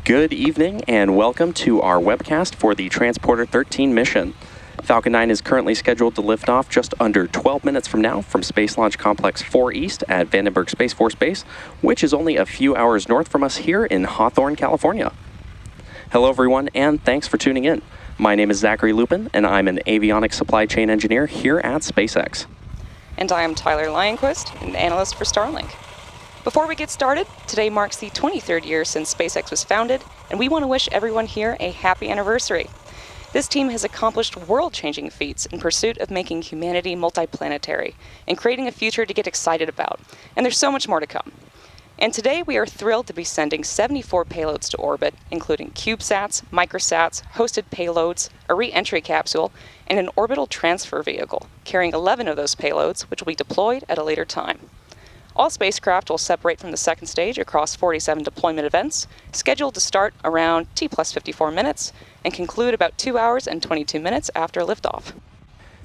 Good evening and welcome to our webcast for the Transporter-13 mission. Falcon 9 is currently scheduled to lift off just under 12 minutes from now from Space Launch Complex 4 East at Vandenberg Space Force Base, which is only a few hours north from us here in Hawthorne, California. Hello everyone and thanks for tuning in. My name is Zachary Lupin and I'm an avionics supply chain engineer here at SpaceX. And I am Tyler Lionquist, an analyst for Starlink. Before we get started, today marks the 23rd year since SpaceX was founded, and we want to wish everyone here a happy anniversary. This team has accomplished world-changing feats in pursuit of making humanity multiplanetary and creating a future to get excited about, and there's so much more to come. And today we are thrilled to be sending 74 payloads to orbit, including cubesats, microsats, hosted payloads, a re-entry capsule, and an orbital transfer vehicle, carrying 11 of those payloads, which will be deployed at a later time. All spacecraft will separate from the second stage across 47 deployment events, scheduled to start around T+54 minutes and conclude about 2 hours and 22 minutes after liftoff.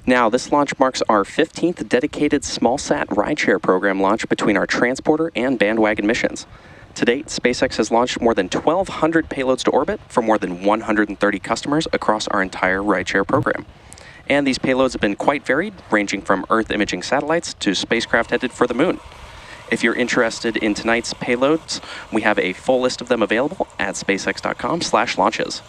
Now, this launch marks our 15th dedicated small-sat rideshare program launch between our transporter and bandwagon missions. To date, SpaceX has launched more than 1,200 payloads to orbit for more than 130 customers across our entire rideshare program. And these payloads have been quite varied, ranging from Earth imaging satellites to spacecraft headed for the moon. If you're interested in tonight's payloads, we have a full list of them available at spacex.com/launches.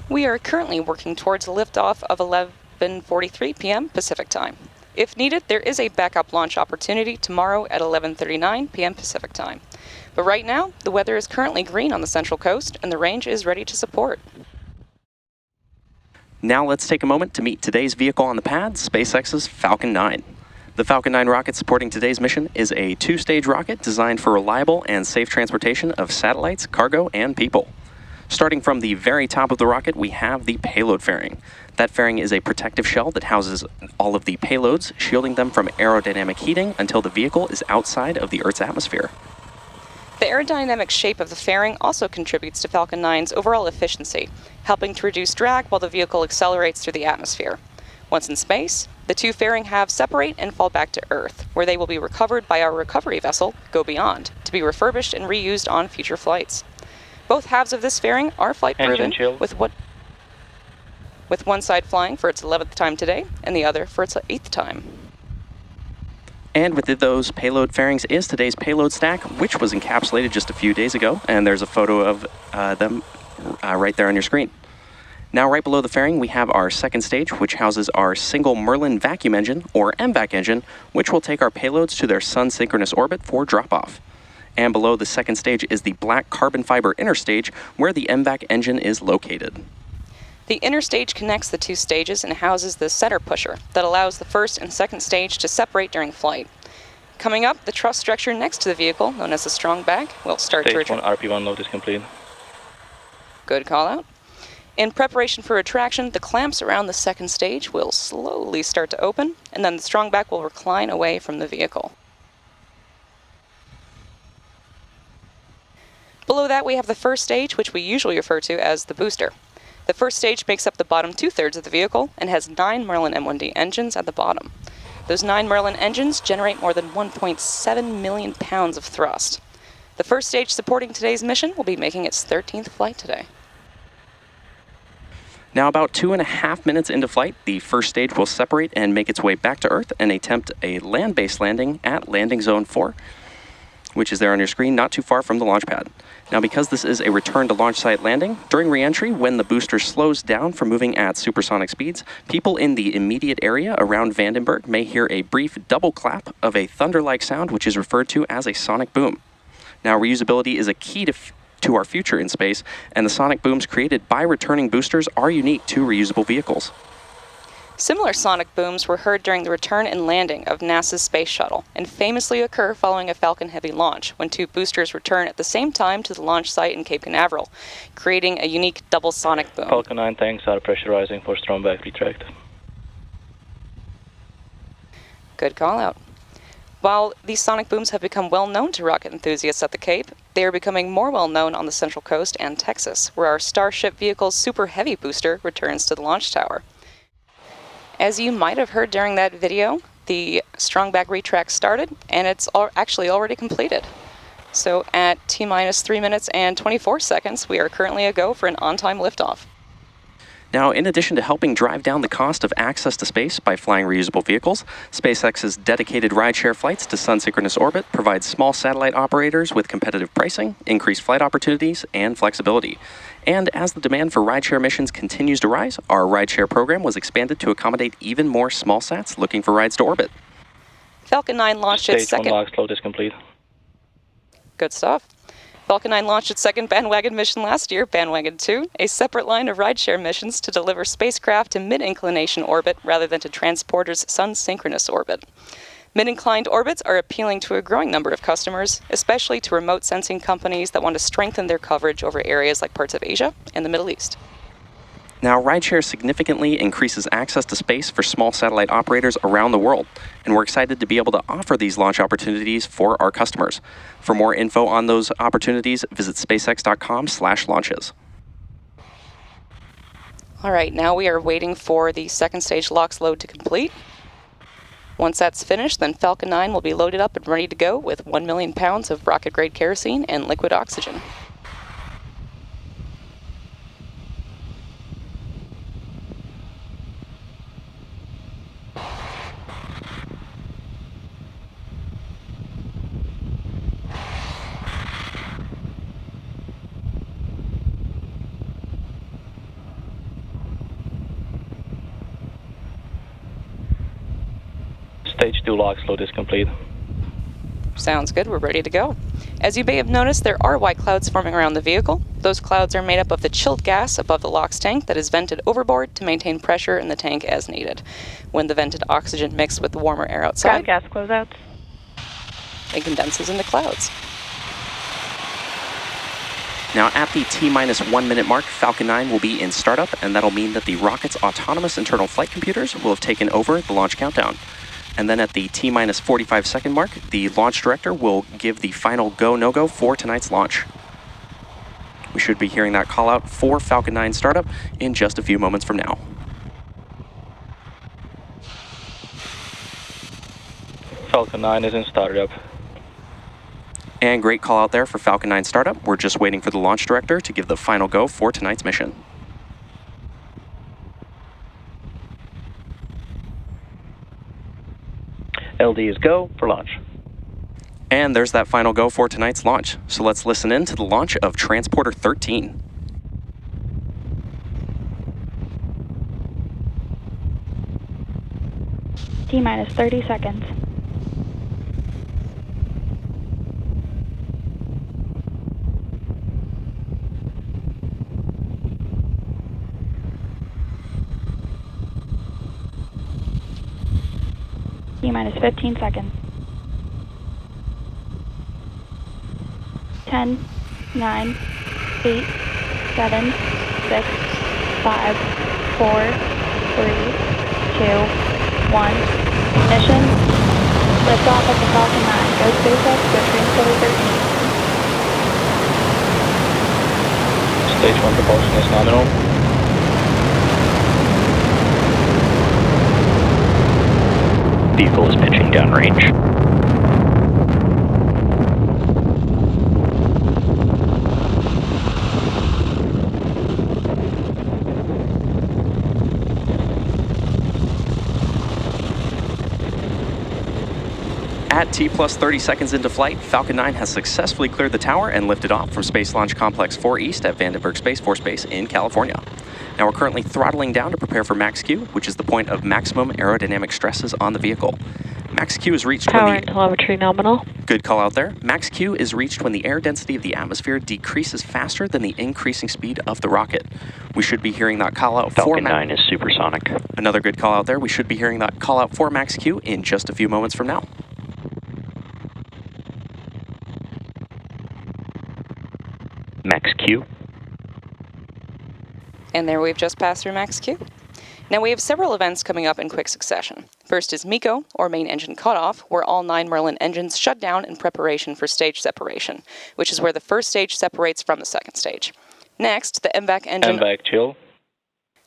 We are currently working towards a liftoff of 11:43 p.m. Pacific time. If needed, there is a backup launch opportunity tomorrow at 11:39 p.m. Pacific time. But right now, the weather is currently green on the Central Coast, and the range is ready to support. Now let's take a moment to meet today's vehicle on the pad, SpaceX's Falcon 9. The Falcon 9 rocket supporting today's mission is a two-stage rocket designed for reliable and safe transportation of satellites, cargo, and people. Starting from the very top of the rocket, we have the payload fairing. That fairing is a protective shell that houses all of the payloads, shielding them from aerodynamic heating until the vehicle is outside of the Earth's atmosphere. The aerodynamic shape of the fairing also contributes to Falcon 9's overall efficiency, helping to reduce drag while the vehicle accelerates through the atmosphere. Once in space, the two fairing halves separate and fall back to Earth, where they will be recovered by our recovery vessel, Go Beyond, to be refurbished and reused on future flights. Both halves of this fairing are flight-proven, with one side flying for its 11th time today, and the other for its 8th time. And within those payload fairings is today's payload stack, which was encapsulated just a few days ago, and there's a photo of them right there on your screen. Now, right below the fairing, we have our second stage, which houses our single Merlin vacuum engine, or MVAC engine, which will take our payloads to their sun-synchronous orbit for drop-off. And below the second stage is the black carbon fiber inner stage, where the MVAC engine is located. The inner stage connects the two stages and houses the center pusher that allows the first and second stage to separate during flight. Coming up, the truss structure next to the vehicle, known as the strong back, will start to retract. RP1 load is complete. Good call out. In preparation for retraction, the clamps around the second stage will slowly start to open, and then the strong back will recline away from the vehicle. Below that, we have the first stage, which we usually refer to as the booster. The first stage makes up the bottom two-thirds of the vehicle and has 9 Merlin M1D engines at the bottom. Those 9 Merlin engines generate more than 1.7 million pounds of thrust. The first stage supporting today's mission will be making its 13th flight today. Now, about 2.5 minutes into flight, the first stage will separate and make its way back to Earth and attempt a land-based landing at Landing Zone 4, which is there on your screen, not too far from the launch pad. Now, because this is a return-to-launch site landing, during re-entry, when the booster slows down from moving at supersonic speeds, people in the immediate area around Vandenberg may hear a brief double clap of a thunder-like sound, which is referred to as a sonic boom. Now, reusability is a key to our future in space, and the sonic booms created by returning boosters are unique to reusable vehicles. Similar sonic booms were heard during the return and landing of NASA's space shuttle, and famously occur following a Falcon Heavy launch, when two boosters return at the same time to the launch site in Cape Canaveral, creating a unique double sonic boom. Falcon 9 tanks are pressurizing for strong back retract. Good call out. While these sonic booms have become well known to rocket enthusiasts at the Cape, they are becoming more well known on the Central Coast and Texas, where our Starship vehicle's Super Heavy booster returns to the launch tower. As you might have heard during that video, the strong back retract started, and it's actually already completed. So at T-minus 3 minutes and 24 seconds, we are currently a go for an on-time liftoff. Now, in addition to helping drive down the cost of access to space by flying reusable vehicles, SpaceX's dedicated rideshare flights to sun-synchronous orbit provide small satellite operators with competitive pricing, increased flight opportunities, and flexibility. And as the demand for rideshare missions continues to rise, our rideshare program was expanded to accommodate even more small sats looking for rides to orbit. Falcon 9 launched its Stage 1 second... LOX load is complete. Good stuff. Falcon 9 launched its second bandwagon mission last year, Bandwagon 2, a separate line of rideshare missions to deliver spacecraft to mid-inclination orbit rather than to transporters' sun-synchronous orbit. Mid-inclined orbits are appealing to a growing number of customers, especially to remote sensing companies that want to strengthen their coverage over areas like parts of Asia and the Middle East. Now, rideshare significantly increases access to space for small satellite operators around the world, and we're excited to be able to offer these launch opportunities for our customers. For more info on those opportunities, visit spacex.com/launches. All right, now we are waiting for the second stage LOX load to complete. Once that's finished, then Falcon 9 will be loaded up and ready to go with 1 million pounds of rocket-grade kerosene and liquid oxygen. Stage 2 LOX load is complete. Sounds good, we're ready to go. As you may have noticed, there are white clouds forming around the vehicle. Those clouds are made up of the chilled gas above the LOX tank that is vented overboard to maintain pressure in the tank as needed. When the vented oxygen mixed with the warmer air outside, gas closeouts. it condenses into clouds. Now, at the T-minus 1 minute mark, Falcon 9 will be in startup, and that'll mean that the rocket's autonomous internal flight computers will have taken over the launch countdown. And then at the T-minus 45 second mark, the launch director will give the final go, no-go for tonight's launch. We should be hearing that call out for Falcon 9 startup in just a few moments from now. Falcon 9 is in startup. And great call out there for Falcon 9 startup. We're just waiting for the launch director to give the final go for tonight's mission. LD is go for launch. And there's that final go for tonight's launch. So let's listen in to the launch of Transporter-13. T-minus 30 seconds. T-minus 15 seconds. 10, 9, 8, 7, 6, 5, 4, 3, 2, 1. Ignition. Liftoff of the Falcon 9. Go SpaceX, go Transporter-13. Stage 1 propulsion is nominal. Vehicle is pitching downrange. At T plus 30 seconds into flight, Falcon 9 has successfully cleared the tower and lifted off from Space Launch Complex 4 East at Vandenberg Space Force Base in California. Now we're currently throttling down to prepare for max Q, which is the point of maximum aerodynamic stresses on the vehicle. Max Q is reached Power when and telemetry nominal. Good call out there. Max Q is reached when the air density of the atmosphere decreases faster than the increasing speed of the rocket. We should be hearing that call out for Falcon 9 is supersonic. Another good call out there. We should be hearing that call out for max Q in just a few moments from now. Max Q. And there we've just passed through max Q. Now we have several events coming up in quick succession. First is MECO, or main engine cutoff, where all 9 Merlin engines shut down in preparation for stage separation, which is where the first stage separates from the second stage. Next, the MVAC engine... MVAC chill.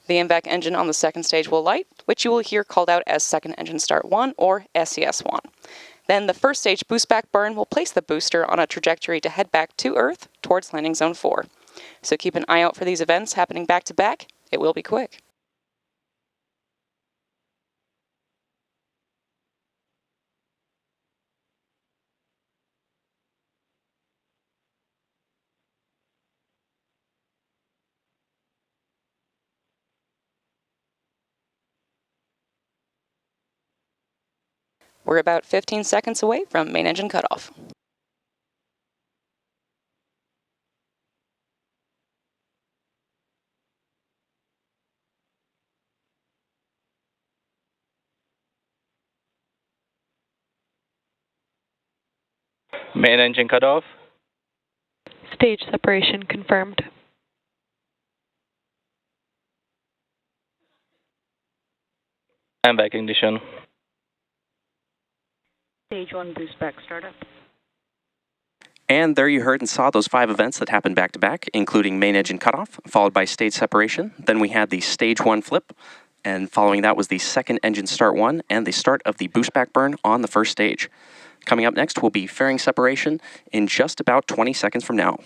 The MVAC engine on the second stage will light, which you will hear called out as second engine start 1 or SES1. Then the first stage boost back burn will place the booster on a trajectory to head back to Earth towards landing zone 4. So keep an eye out for these events happening back to back. It will be quick. We're about 15 seconds away from main engine cutoff. Main engine cut off. Stage separation confirmed. And back ignition. Stage 1 boost back startup. And there you heard and saw those 5 events that happened back to back, including main engine cutoff, followed by stage separation. Then we had the stage 1 flip, and following that was the second engine start 1 and the start of the boost back burn on the first stage. Coming up next will be fairing separation in just about 20 seconds from now.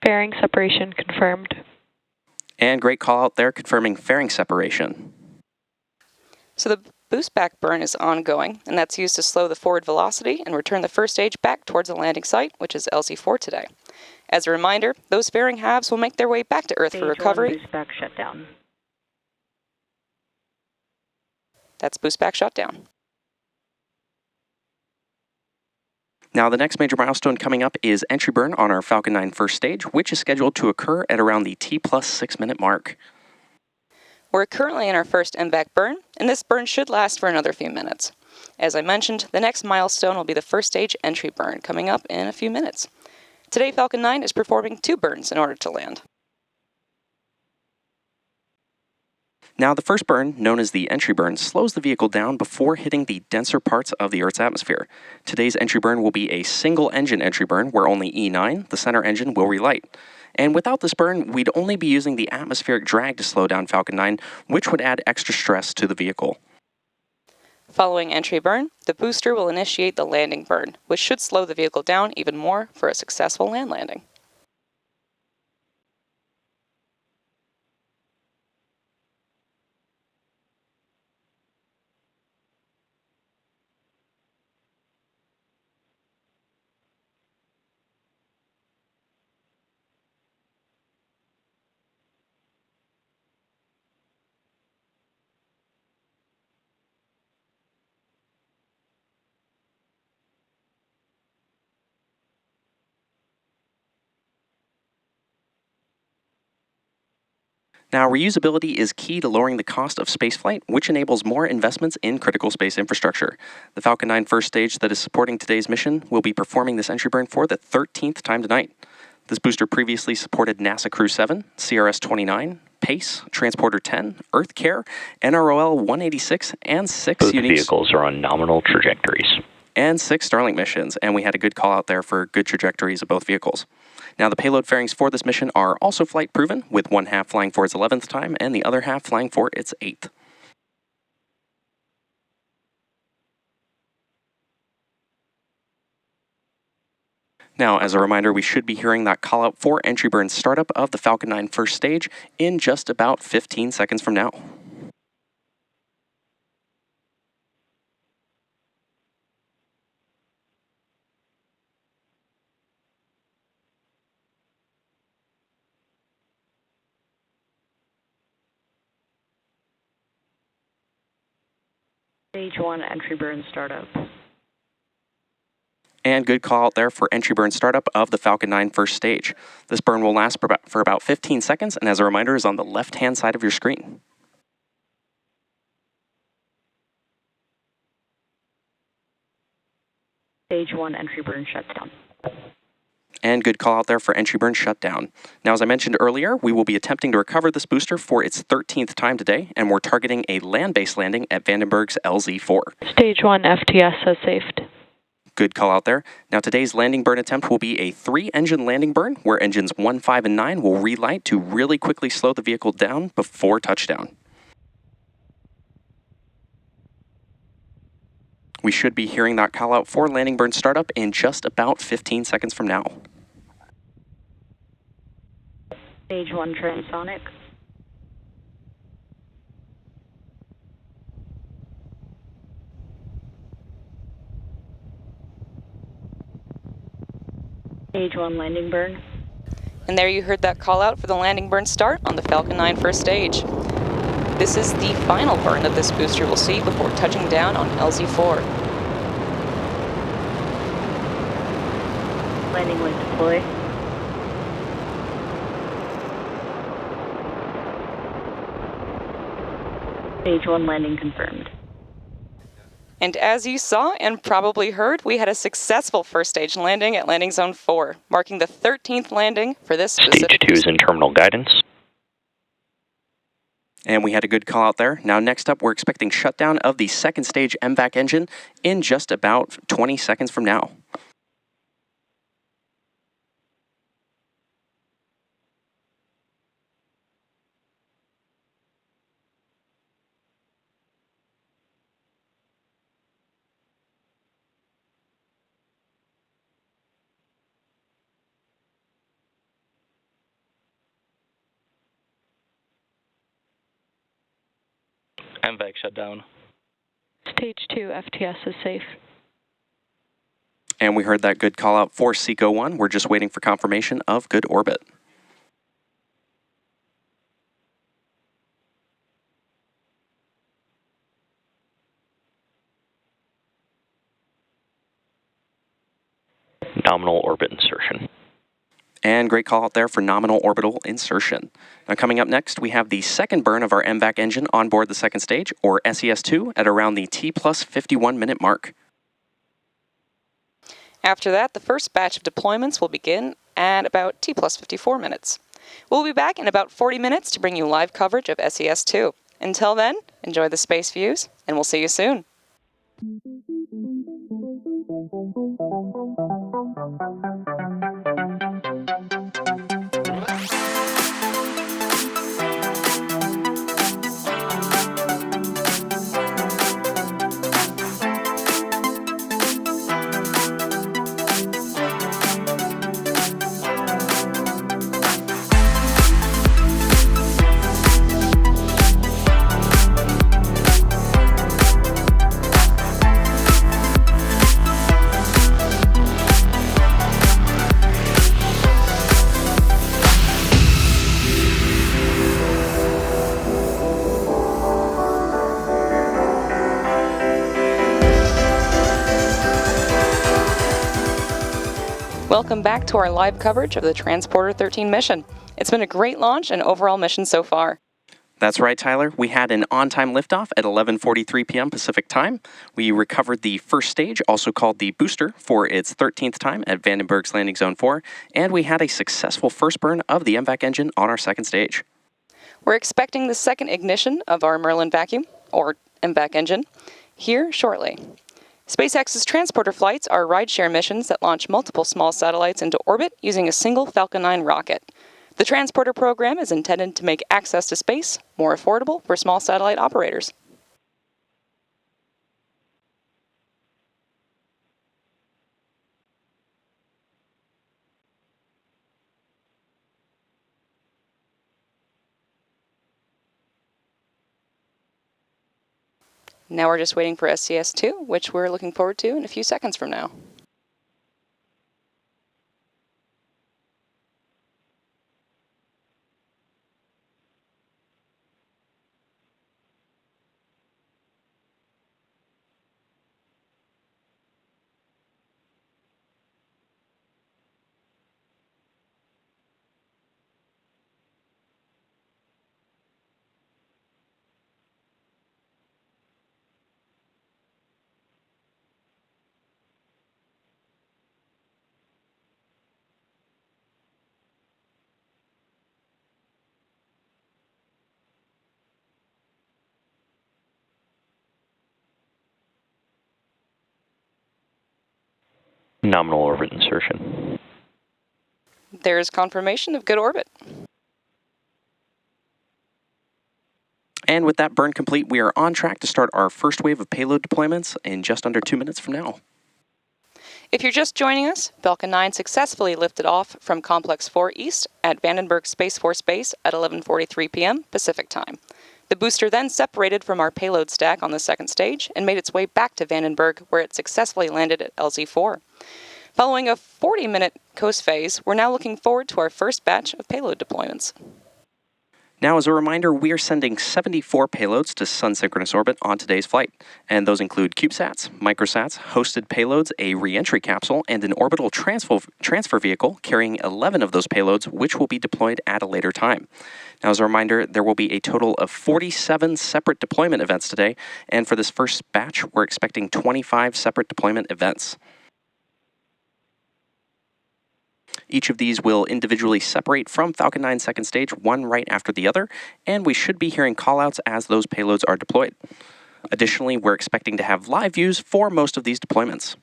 Fairing separation confirmed. And great call out there confirming fairing separation. So the boost back burn is ongoing, and that's used to slow the forward velocity and return the first stage back towards the landing site, which is LC4 today. As a reminder, those fairing halves will make their way back to Earth Stage for recovery. 1 boost back shutdown. That's boost back shutdown. Now, the next major milestone coming up is entry burn on our Falcon 9 first stage, which is scheduled to occur at around the T+6 minute mark. We're currently in our first MVAC burn, and this burn should last for another few minutes. As I mentioned, the next milestone will be the first stage entry burn coming up in a few minutes. Today, Falcon 9 is performing 2 burns in order to land. Now, the first burn, known as the entry burn, slows the vehicle down before hitting the denser parts of the Earth's atmosphere. Today's entry burn will be a single engine entry burn where only E9, the center engine, will relight. And without this burn, we'd only be using the atmospheric drag to slow down Falcon 9, which would add extra stress to the vehicle. Following entry burn, the booster will initiate the landing burn, which should slow the vehicle down even more for a successful land landing. Now, reusability is key to lowering the cost of spaceflight, which enables more investments in critical space infrastructure. The Falcon 9 first stage that is supporting today's mission will be performing this entry burn for the 13th time tonight. This booster previously supported NASA Crew 7, CRS-29, PACE, Transporter-10, EarthCARE, NROL 186, and 6 Both unique vehicles are on nominal trajectories. and 6 Starlink missions, and we had a good call out there for good trajectories of both vehicles. Now, the payload fairings for this mission are also flight proven, with one half flying for its 11th time and the other half flying for its 8th. Now, as a reminder, we should be hearing that call out for entry burn startup of the Falcon 9 first stage in just about 15 seconds from now. Stage 1 entry burn startup. And good call out there for entry burn startup of the Falcon 9 first stage. This burn will last for about 15 seconds, and as a reminder, is on the left-hand side of your screen. Stage 1 entry burn shuts down. And good call out there for entry burn shutdown. Now, as I mentioned earlier, we will be attempting to recover this booster for its 13th time today, and we're targeting a land-based landing at Vandenberg's LZ-4. Stage 1 FTS has safed. Good call out there. Now, today's landing burn attempt will be a 3-engine landing burn, where engines 1, 5, and 9 will relight to really quickly slow the vehicle down before touchdown. We should be hearing that call out for landing burn startup in just about 15 seconds from now. Stage 1 transonic. Stage 1 landing burn. And there you heard that call out for the landing burn start on the Falcon 9 first stage. This is the final burn that this booster will see before touching down on LZ-4. Landing light deploy. Stage 1 landing confirmed. And as you saw and probably heard, we had a successful first stage landing at Landing Zone 4, marking the 13th landing for this specific Stage 2 is in terminal guidance. And we had a good call out there. Now, next up, we're expecting shutdown of the second stage MVAC engine in just about 20 seconds from now. MVAC shut down. Stage 2 FTS is safe. And we heard that good call out for SECO 1. We're just waiting for confirmation of good orbit. Nominal orbit insertion. And great call out there for nominal orbital insertion. Now, coming up next, we have the second burn of our MVAC engine on board the second stage, or SES-2, at around the T plus 51 minute mark. After that, the first batch of deployments will begin at about T plus 54 minutes. We'll be back in about 40 minutes to bring you live coverage of SES-2. Until then, enjoy the space views, and we'll see you soon. Welcome back to our live coverage of the Transporter-13 mission. It's been a great launch and overall mission so far. That's right, Tyler. We had an on-time liftoff at 11:43 p.m. Pacific time. We recovered the first stage, also called the booster, for its 13th time at Vandenberg's Landing Zone 4, and we had a successful first burn of the MVAC engine on our second stage. We're expecting the second ignition of our Merlin vacuum, or MVAC engine, here shortly. SpaceX's transporter flights are rideshare missions that launch multiple small satellites into orbit using a single Falcon 9 rocket. The transporter program is intended to make access to space more affordable for small satellite operators. Now we're just waiting for SES-2, which we're looking forward to in a few seconds from now. Nominal orbit insertion. There's confirmation of good orbit. And with that burn complete, we are on track to start our first wave of payload deployments in just under 2 minutes from now. If you're just joining us, Falcon 9 successfully lifted off from Complex 4 East at Vandenberg Space Force Base at 11:43 p.m. Pacific Time. The booster then separated from our payload stack on the second stage and made its way back to Vandenberg, where it successfully landed at LZ-4. Following a 40-minute coast phase, we're now looking forward to our first batch of payload deployments. Now, as a reminder, we are sending 74 payloads to sun-synchronous orbit on today's flight, and those include CubeSats, microsats, hosted payloads, a re-entry capsule, and an orbital transfer vehicle carrying 11 of those payloads, which will be deployed at a later time. Now, as a reminder, there will be a total of 47 separate deployment events today, and for this first batch, we're expecting 25 separate deployment events. Each of these will individually separate from Falcon 9 second stage, one right after the other, and we should be hearing callouts as those payloads are deployed. Additionally, we're expecting to have live views for most of these deployments.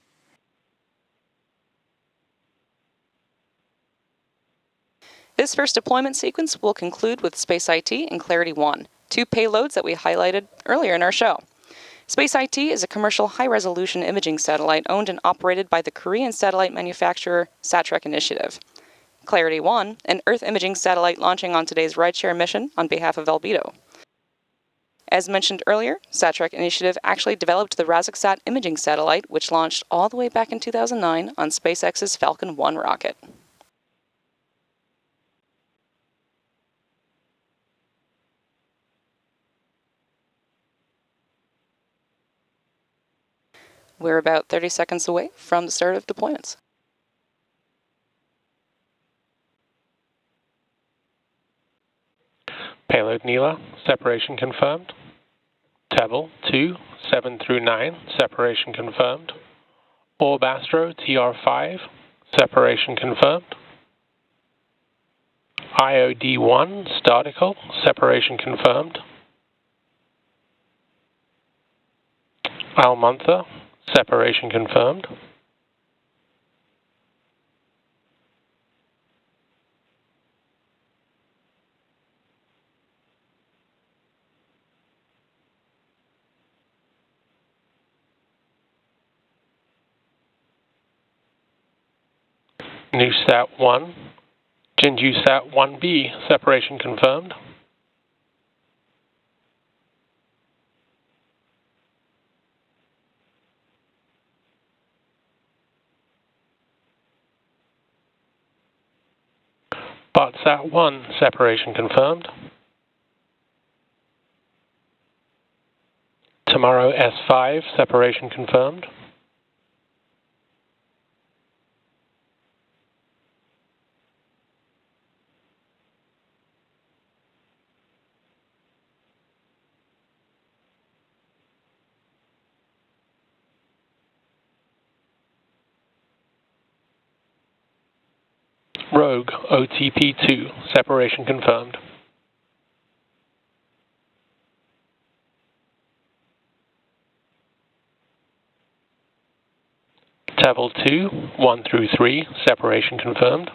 This first deployment sequence will conclude with Space IT and Clarity 1, two payloads that we highlighted earlier in our show. Space IT is a commercial high-resolution imaging satellite owned and operated by the Korean satellite manufacturer Satrec Initiative. Clarity 1, an Earth imaging satellite launching on today's rideshare mission on behalf of Albedo. As mentioned earlier, Satrec Initiative actually developed the RazakSat imaging satellite, which launched all the way back in 2009 on SpaceX's Falcon 1 rocket. We're about 30 seconds away from the start of deployments. Payload Nila, separation confirmed. Tebel 2, 7 through 9, separation confirmed. Orb Astro TR5, separation confirmed. IOD1, Startical, separation confirmed. Almantha, separation confirmed. NewSat 1, JinjuSat 1B, separation confirmed. BotSat 1, separation confirmed. Tomorrow S5, separation confirmed. Rogue OTP2, separation confirmed. Tebel 2, 1 through 3, separation confirmed.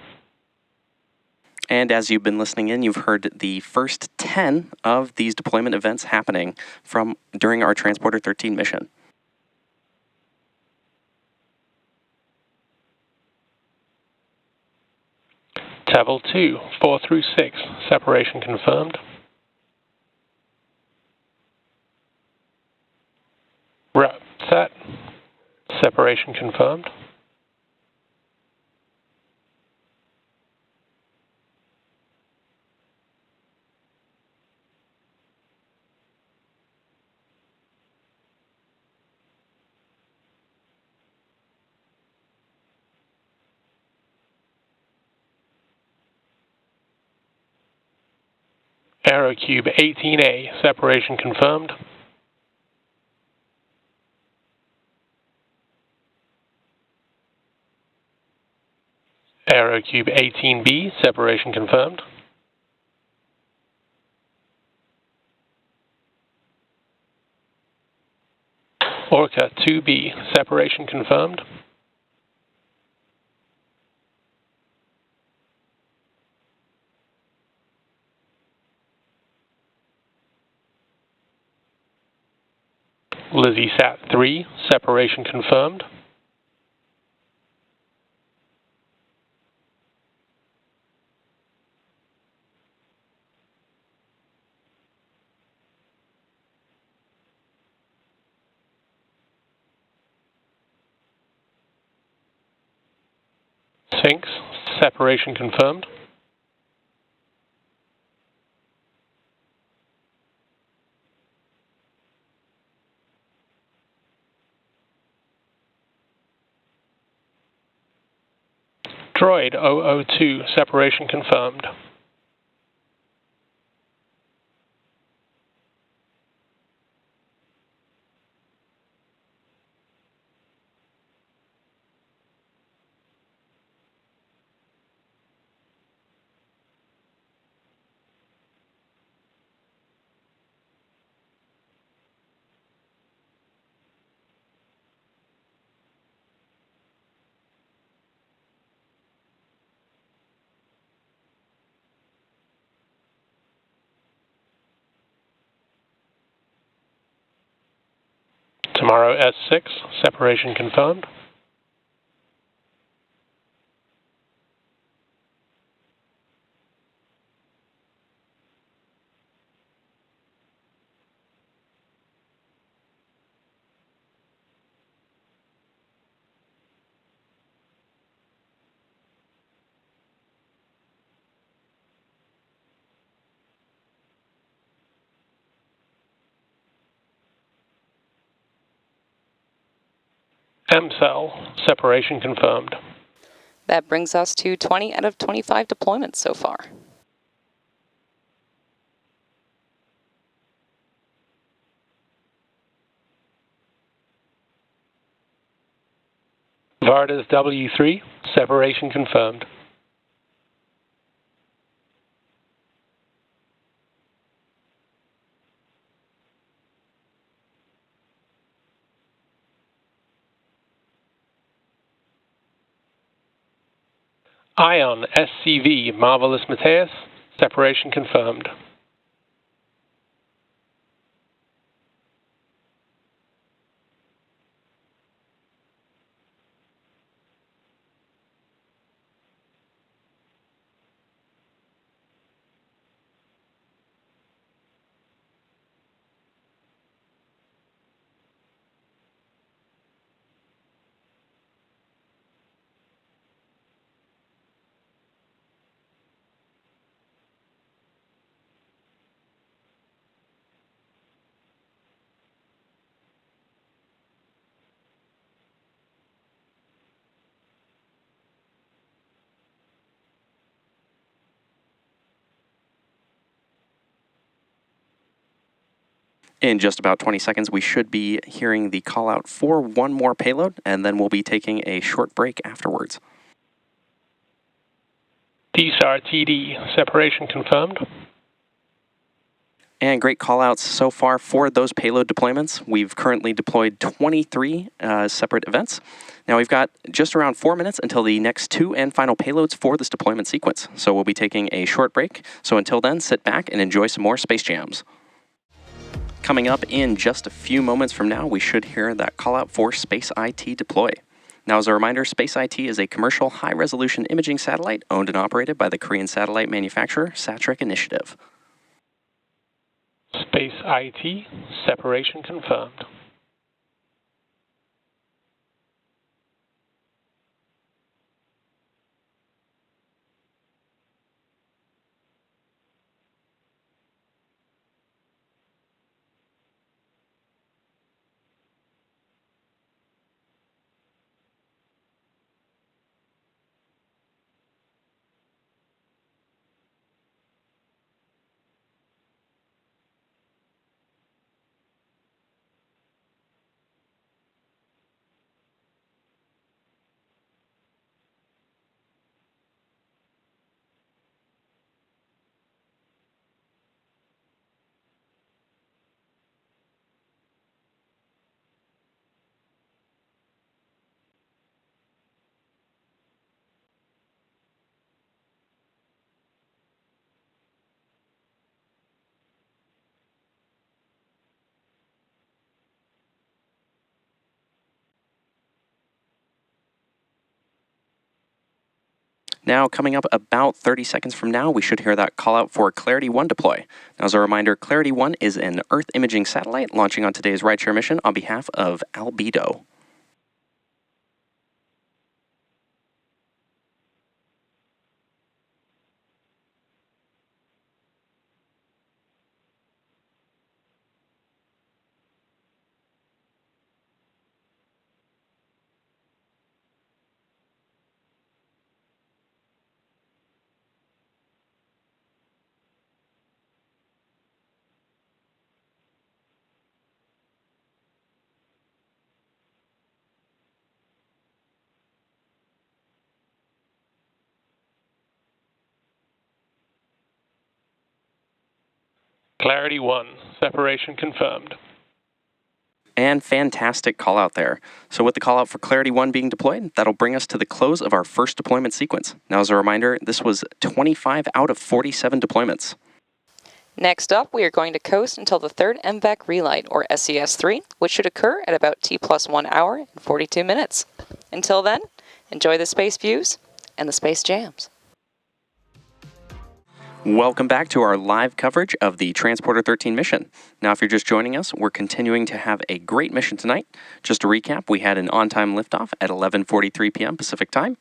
And as you've been listening in, you've heard the first 10 of these deployment events happening during our Transporter-13 mission. Tebel 2, 4 through 6, separation confirmed. RAPSAT, separation confirmed. AeroCube 18A, separation confirmed. AeroCube 18B, separation confirmed. Orca 2B, separation confirmed. LizzieSat-3, separation confirmed. Sphinx, separation confirmed. Droid 002, separation confirmed. Tomorrow S6, separation confirmed. M-Cell, separation confirmed. That brings us to 20 out of 25 deployments so far. Vardas W3, separation confirmed. Ion SCV, Marvelous Mateus, separation confirmed. In just about 20 seconds, we should be hearing the call out for one more payload, and then we'll be taking a short break afterwards. DSAR TD, separation confirmed. And great call outs so far for those payload deployments. We've currently deployed 23 separate events. Now we've got just around 4 minutes until the next 2 and final payloads for this deployment sequence. So we'll be taking a short break. So until then, sit back and enjoy some more Space Jams. Coming up in just a few moments from now, we should hear that call out for Space IT deploy. Now, as a reminder, Space IT is a commercial high-resolution imaging satellite owned and operated by the Korean satellite manufacturer Satrec Initiative. Space IT, separation confirmed. Now, coming up about 30 seconds from now, we should hear that call out for Clarity 1 deploy. Now, as a reminder, Clarity 1 is an Earth imaging satellite launching on today's rideshare mission on behalf of Albedo. Clarity 1, separation confirmed. And fantastic call out there. So with the call out for Clarity 1 being deployed, that'll bring us to the close of our first deployment sequence. Now, as a reminder, this was 25 out of 47 deployments. Next up, we are going to coast until the third MVAC relight, or SES-3, which should occur at about T+1 hour and 42 minutes. Until then, enjoy the space views and the space jams. Welcome back to our live coverage of the Transporter-13 mission. Now, if you're just joining us, we're continuing to have a great mission tonight. Just to recap, we had an on-time liftoff at 11:43 p.m. Pacific time,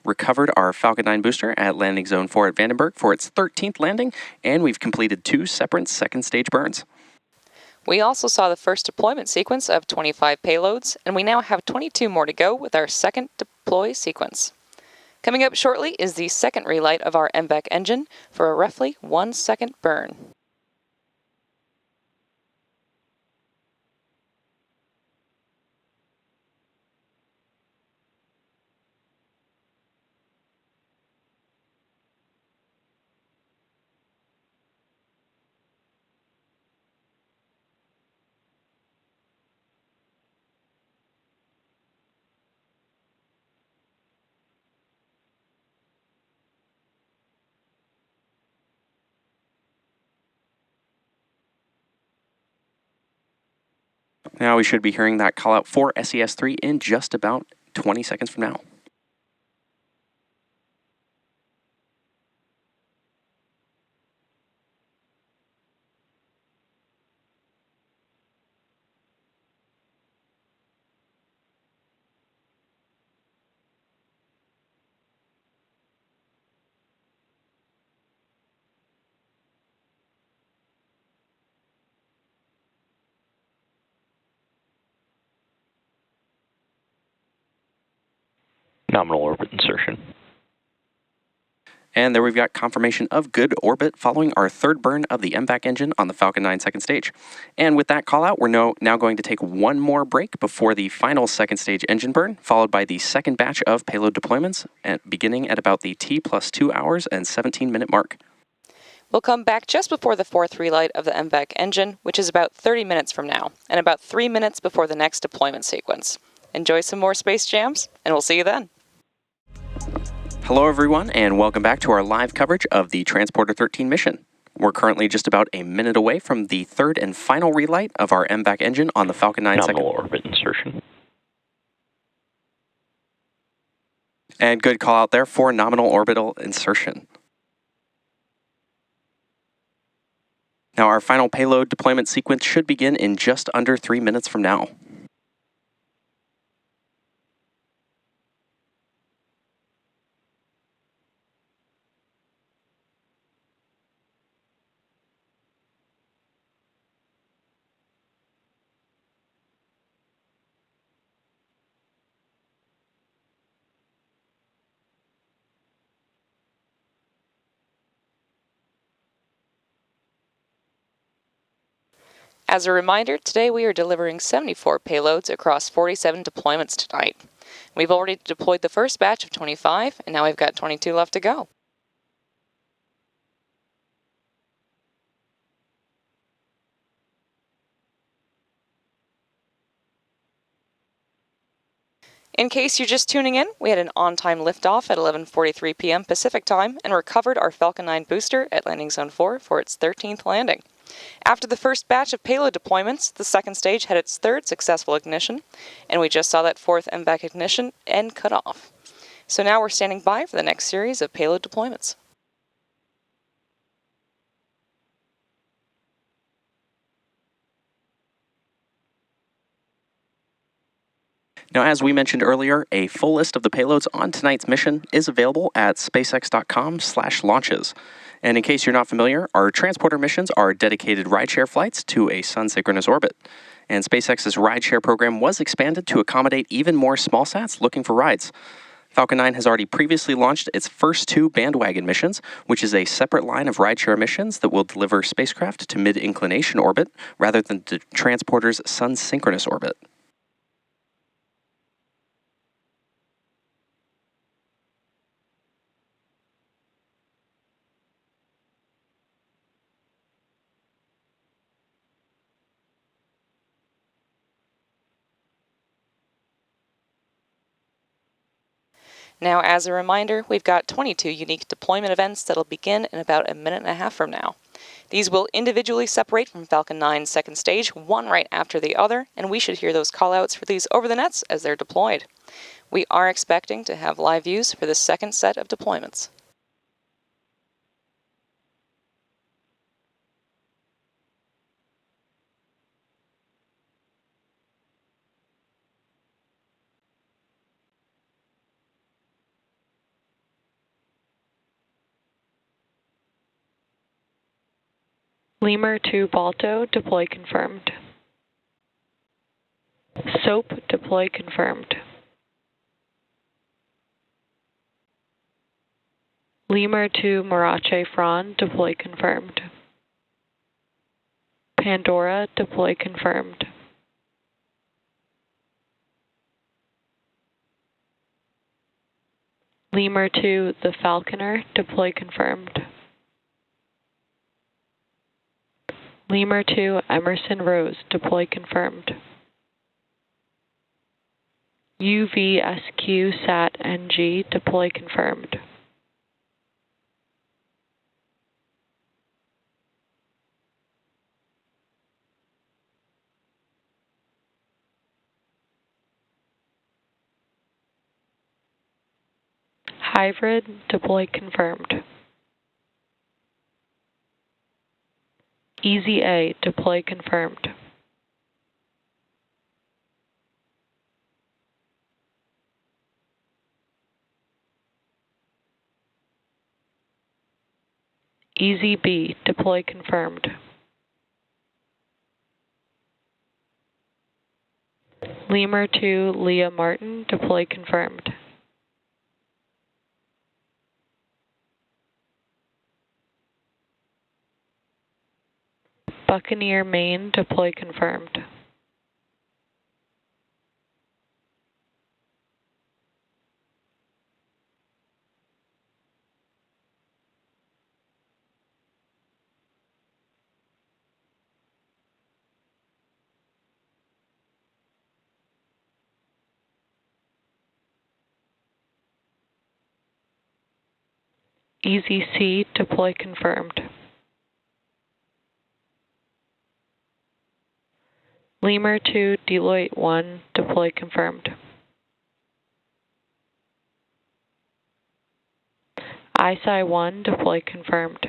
recovered our Falcon 9 booster at Landing Zone 4 at Vandenberg for its 13th landing, and we've completed 2 separate second-stage burns. We also saw the first deployment sequence of 25 payloads, and we now have 22 more to go with our second deploy sequence. Coming up shortly is the second relight of our MVAC engine for a roughly 1-second burn. Now we should be hearing that call out for SES-3 in just about 20 seconds from now. Nominal orbit insertion. And there we've got confirmation of good orbit following our third burn of the MVAC engine on the Falcon 9 second stage. And with that call out, we're now going to take one more break before the final second stage engine burn, followed by the second batch of payload deployments, beginning at about the T+2 hours and 17-minute mark. We'll come back just before the fourth relight of the MVAC engine, which is about 30 minutes from now, and about 3 minutes before the next deployment sequence. Enjoy some more space jams, and we'll see you then. Hello everyone, and welcome back to our live coverage of the Transporter-13 mission. We're currently just about a minute away from the third and final relight of our MVAC engine on the Falcon 9 Nominal orbit insertion. And good call out there for nominal orbital insertion. Now our final payload deployment sequence should begin in just under 3 minutes from now. As a reminder, today we are delivering 74 payloads across 47 deployments tonight. We've already deployed the first batch of 25, and now we've got 22 left to go. In case you're just tuning in, we had an on-time liftoff at 11:43 p.m. Pacific time and recovered our Falcon 9 booster at Landing Zone 4 for its 13th landing. After the first batch of payload deployments, the second stage had its third successful ignition, and we just saw that fourth MVAC ignition and cutoff. So now we're standing by for the next series of payload deployments. Now, as we mentioned earlier, a full list of the payloads on tonight's mission is available at spacex.com/launches. And in case you're not familiar, our transporter missions are dedicated rideshare flights to a sun-synchronous orbit. And SpaceX's rideshare program was expanded to accommodate even more smallsats looking for rides. Falcon 9 has already previously launched its first 2 bandwagon missions, which is a separate line of rideshare missions that will deliver spacecraft to mid-inclination orbit rather than the transporter's sun-synchronous orbit. Now, as a reminder, we've got 22 unique deployment events that'll begin in about a minute and a half from now. These will individually separate from Falcon 9's second stage, one right after the other, and we should hear those callouts for these over the nets as they're deployed. We are expecting to have live views for the second set of deployments. Lemur to Balto, deploy confirmed. SOAP, deploy confirmed. Lemur to Marache Fron, deploy confirmed. Pandora, deploy confirmed. Lemur to the Falconer, deploy confirmed. Lemur to Emerson Rose, deploy confirmed. UVSQ SAT NG, deploy confirmed. Hybrid, deploy confirmed. Easy A, deploy confirmed. Easy B, deploy confirmed. Lemur to Leah Martin, deploy confirmed. Buccaneer Main, deploy confirmed. Easy C, deploy confirmed. Lemur to Deloitte 1, deploy confirmed. ISI 1, deploy confirmed.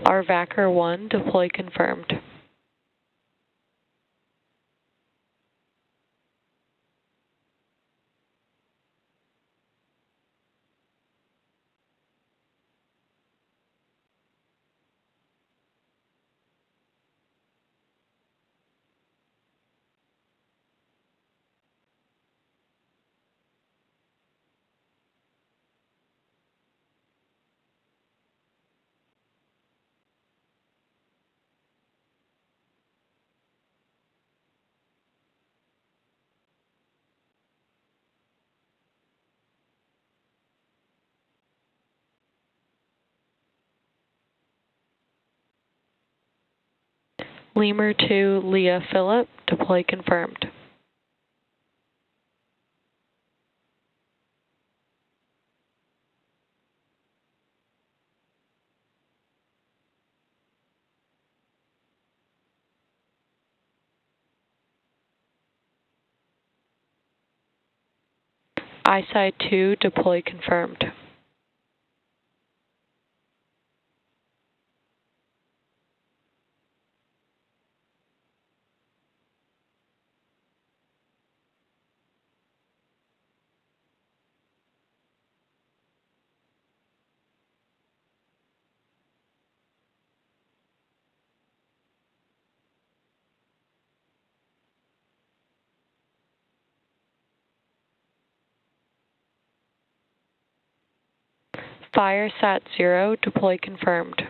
Arvacker 1, deploy confirmed. Lemur to Leah Phillip, deploy confirmed. ISI 2, deploy confirmed. Fire Sat 0, deploy confirmed.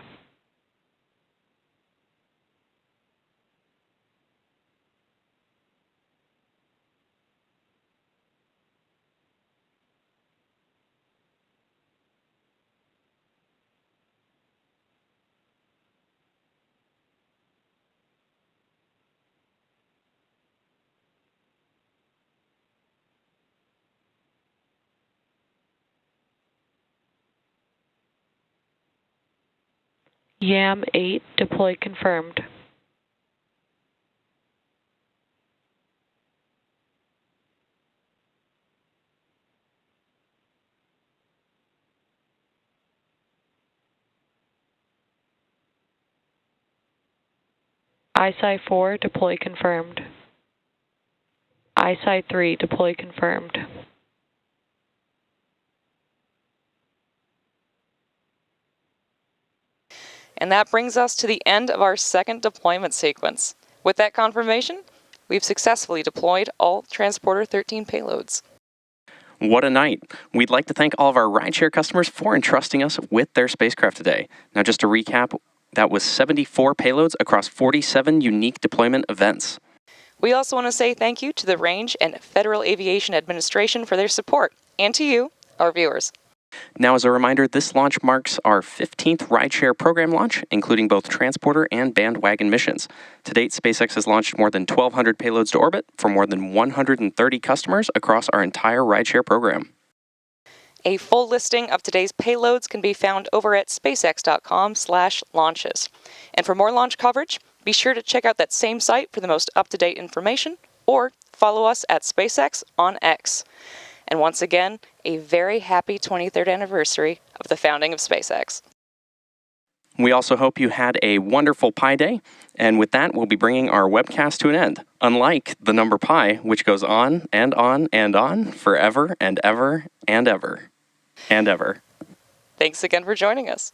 YAM 8, deploy confirmed. ISI 4, deploy confirmed. ISI 3, deploy confirmed. And that brings us to the end of our second deployment sequence. With that confirmation, we've successfully deployed all Transporter-13 payloads. What a night. We'd like to thank all of our rideshare customers for entrusting us with their spacecraft today. Now, just to recap, that was 74 payloads across 47 unique deployment events. We also want to say thank you to the Range and Federal Aviation Administration for their support, and to you, our viewers. Now, as a reminder, this launch marks our 15th rideshare program launch, including both transporter and bandwagon missions. To date, SpaceX has launched more than 1,200 payloads to orbit for more than 130 customers across our entire rideshare program. A full listing of today's payloads can be found over at spacex.com/launches. And for more launch coverage, be sure to check out that same site for the most up-to-date information, or follow us at SpaceX on X. And once again, a very happy 23rd anniversary of the founding of SpaceX. We also hope you had a wonderful Pi Day, and with that, we'll be bringing our webcast to an end. Unlike the number pi, which goes on and on and on forever and ever and ever and ever. Thanks again for joining us.